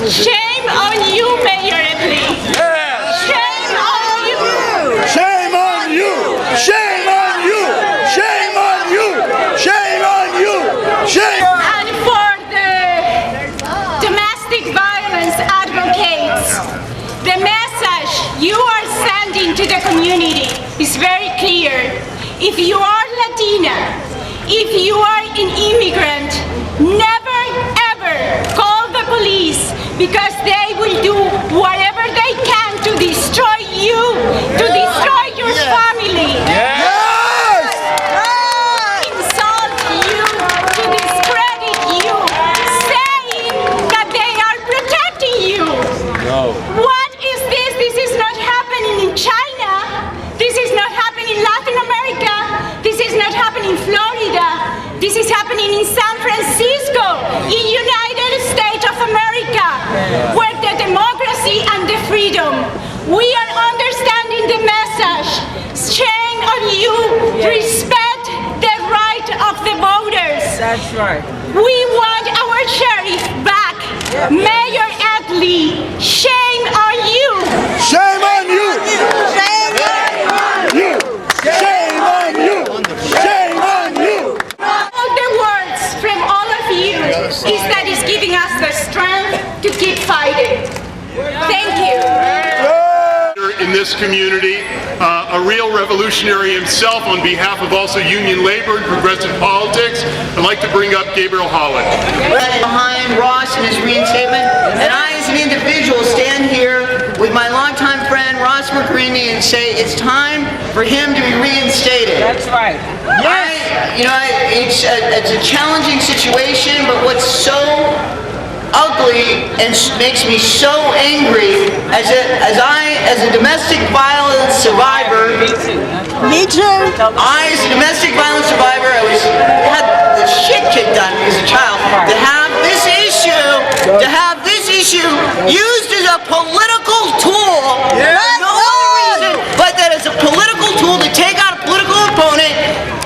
Shame on you, Mayor Emily. Shame on you. Shame on you. Shame on you. Shame on you. Shame on you. Shame. And for the domestic violence advocates, the message you are sending to the community is very clear. If you are Latina, if you are an immigrant, never ever call the police, because they will do whatever they can to destroy you, to destroy your family. Insult you, to discredit you, saying that they are protecting you. What is this? This is not happening in China. This is not happening in Latin America. This is not happening in Florida. This is happening in San Francisco, in United States of America, where the democracy and the freedom. We are understanding the message. Shame on you. Respect the right of the voters. That's right. We want our sheriff back. Mayor Adley, shame on you. Shame on you. Shame on you. Shame on you. Shame on you. All the words from all of you is that is giving us the strength to keep fighting. Thank you. In this community, a real revolutionary himself on behalf of also union labor and progressive politics. I'd like to bring up Gabriel Holland. Behind Ross and his reinstatement, and I as an individual stand here with my longtime friend Ross Mirkarimi and say it's time for him to be reinstated. That's right. It's a challenging situation, but what's so ugly and makes me so angry as a domestic violence survivor. Me too. I, as a domestic violence survivor, had the shit kicked out of me as a child. To have this issue used as a political tool, no other reason but that as a political tool to take out a political opponent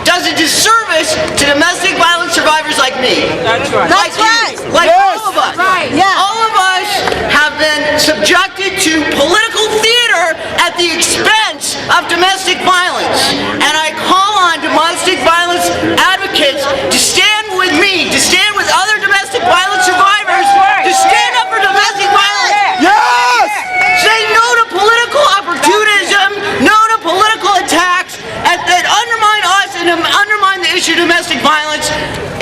does a disservice to domestic violence survivors like me. That's right. Like all of us. Right. Yeah. All of us have been subjected to political theater at the expense of domestic violence. And I call on domestic violence advocates to stand with me, to stand with other domestic violence survivors, to stand up for domestic violence. Yes! Say no to political opportunism, no to political attacks that undermine us and undermine the issue of domestic violence.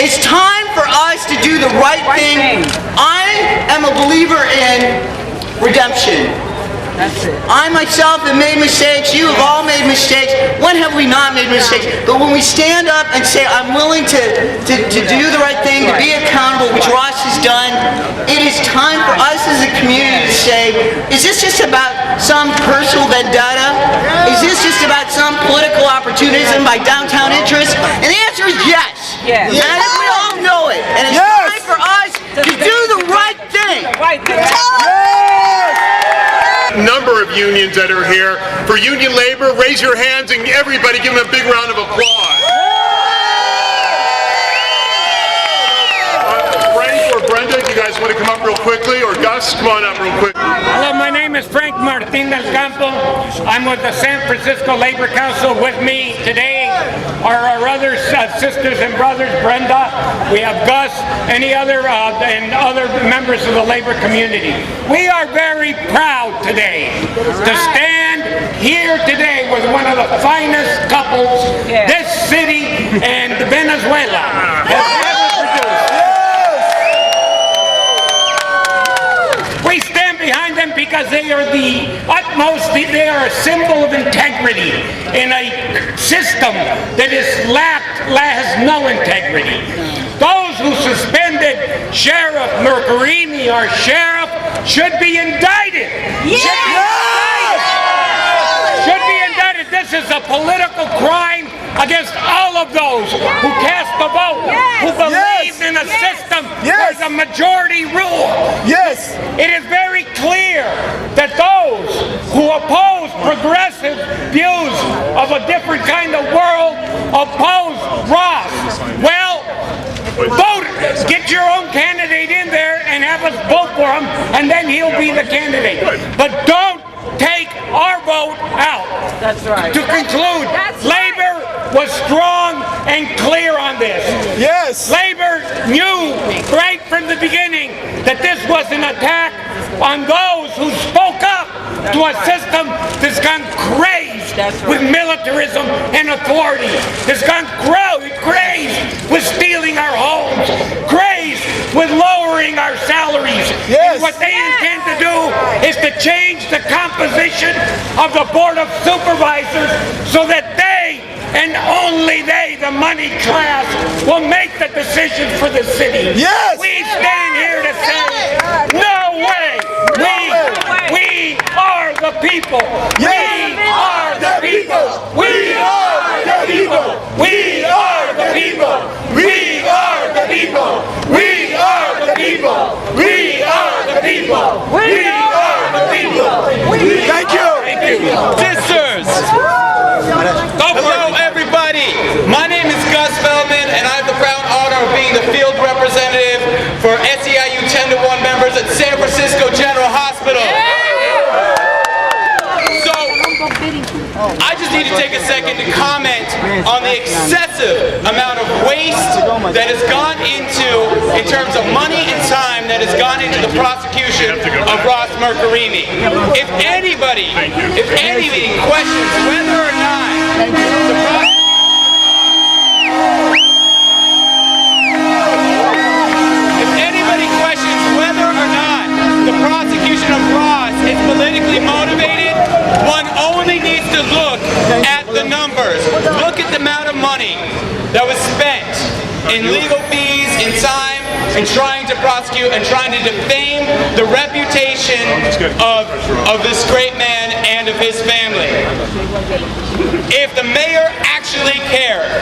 It's time for us to do the right thing. I am a believer in redemption. That's it. I myself have made mistakes. You have all made mistakes. When have we not made mistakes? But when we stand up and say, I'm willing to do the right thing, to be accountable, which Ross has done, it is time for us as a community to say, is this just about some personal vendetta? Is this just about some political opportunism by downtown interests? And the answer is yes. Yes. And I think we all know it. And it's time for us to do the right thing. Right there. Number of unions that are here. For union labor, raise your hands and everybody give them a big round of applause. Frank or Brenda, you guys want to come up real quickly? Or Gus, come on up real quick. Hello, my name is Frank Martin del Campo. I'm with the San Francisco Labor Council. With me today are our other sisters and brothers, Brenda. We have Gus, and other members of the labor community. We are very proud today to stand here today with one of the finest couples this city and Venezuela has ever produced. We stand behind them because they are the utmost, they are a symbol of integrity in a system that has no integrity. Those who suspended Sheriff Mirkarimi, our sheriff, should be indicted. Should be indicted. This is a political crime against all of those who cast the vote, who believe in a system where the majority rule. Yes. It is very clear that those who oppose progressive views of a different kind of world oppose Ross. Well, Vote, get your own candidate in there and have us vote for him, and then he'll be the candidate. But don't take our vote out. That's right. To conclude, Labor was strong and clear on this. Yes. Labor knew right from the beginning that this was an attack on those who spoke up to a system that's gone crazed with militarism and authority. It's gone crazed with stealing our homes, crazed with lowering our salaries. Yes. And what they intend to do is to change the composition of the Board of Supervisors so that they, and only they, the money class, will make the decisions for the city. Yes. We stand here to say, no way. We are the people. Yes. We are the people. We are the people. We are the people. We are the people. We are the people. We are the people. We are the people. Thank you. Sisters! Hello, everybody! My name is Gus Feldman, and I have the proud honor of being the field representative for SEIU 10-1 members at San Francisco General Hospital. So, I just need to take a second to comment on the excessive amount of waste that has gone into, in terms of money and time, that has gone into the prosecution of Ross Mirkarimi. If anybody questions whether or not the prosecution of Ross is politically motivated, one only needs to look at the numbers. Look at the amount of money that was spent in legal fees, in time, in trying to prosecute and trying to defame the reputation of this great man and of his family. If the mayor actually cared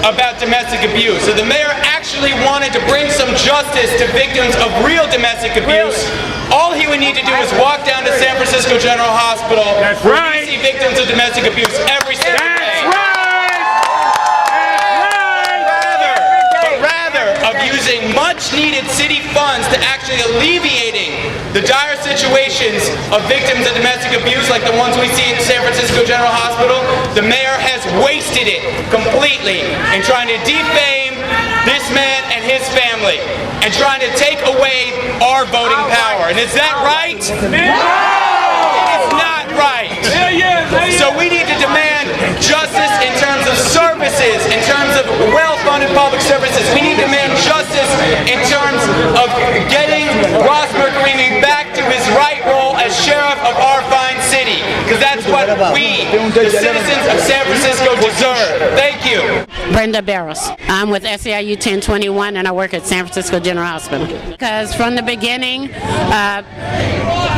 about domestic abuse, if the mayor actually wanted to bring some justice to victims of real domestic abuse, all he would need to do is walk down to San Francisco General Hospital, where we see victims of domestic abuse every single day. Rather of using much-needed city funds to actually alleviating the dire situations of victims of domestic abuse like the ones we see at San Francisco General Hospital, the mayor has wasted it completely in trying to defame this man and his family and trying to take away our voting power. And is that right? No! It is not right. So we need to demand justice in terms of services, in terms of well-funded public services. We need to demand justice in terms of getting Ross Mirkarimi back to his right role as sheriff of our fine city, because that's what we, the citizens of San Francisco, deserve. Thank you. Brenda Barros. I'm with SEIU 1021 and I work at San Francisco General Hospital. Because from the beginning,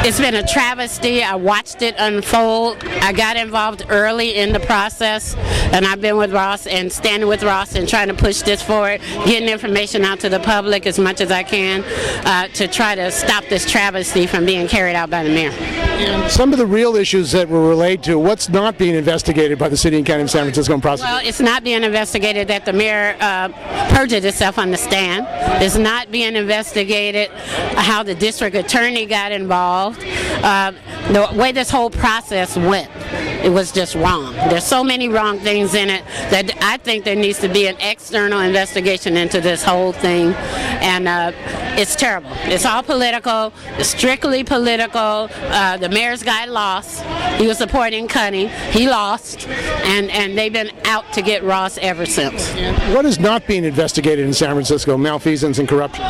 it's been a travesty. I watched it unfold. I got involved early in the process, and I've been with Ross and standing with Ross and trying to push this forward, getting information out to the public as much as I can to try to stop this travesty from being carried out by the mayor. Some of the real issues that were relayed to, what's not being investigated by the City and County of San Francisco and prosecuted? Well, it's not being investigated that the mayor perjured himself on the stand. It's not being investigated how the district attorney got involved. The way this whole process went, it was just wrong. There's so many wrong things in it that I think there needs to be an external investigation into this whole thing, and it's terrible. It's all political. It's strictly political. The mayor's guy lost. He was supporting Cunny. He lost, and they've been out to get Ross ever since. What is not being investigated in San Francisco? Malfeasance and corruption?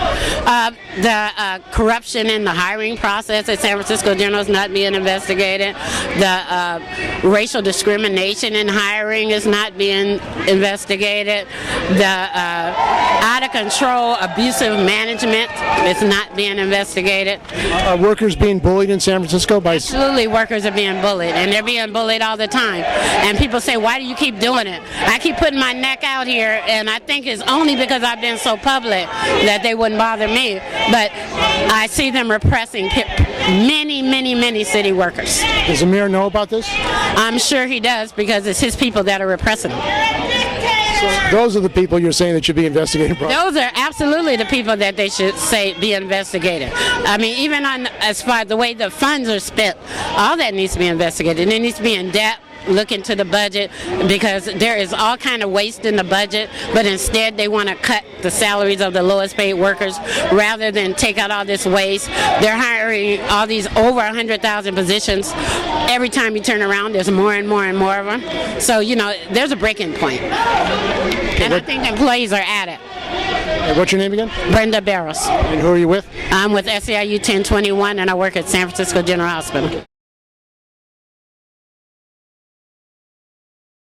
The corruption in the hiring process at San Francisco General is not being investigated. The racial discrimination in hiring is not being investigated. The out of control abusive management is not being investigated. Are workers being bullied in San Francisco? Absolutely, workers are being bullied, and they're being bullied all the time. And people say, why do you keep doing it? I keep putting my neck out here, and I think it's only because I've been so public that they wouldn't bother me. But I see them repressing many city workers. Does the mayor know about this? I'm sure he does, because it's his people that are repressing him. Those are the people you're saying that should be investigated. Those are absolutely the people that they should say be investigated. I mean, even on as far as the way the funds are spent, all that needs to be investigated. And it needs to be in depth. Look into the budget, because there is all kind of waste in the budget, but instead they want to cut the salaries of the lowest paid workers rather than take out all this waste. They're hiring all these over 100,000 positions. Every time you turn around, there's more and more and more of them. So, you know, there's a breaking point. And I think employees are at it. What's your name again? Brenda Barros. And who are you with? I'm with SEIU 1021, and I work at San Francisco General Hospital.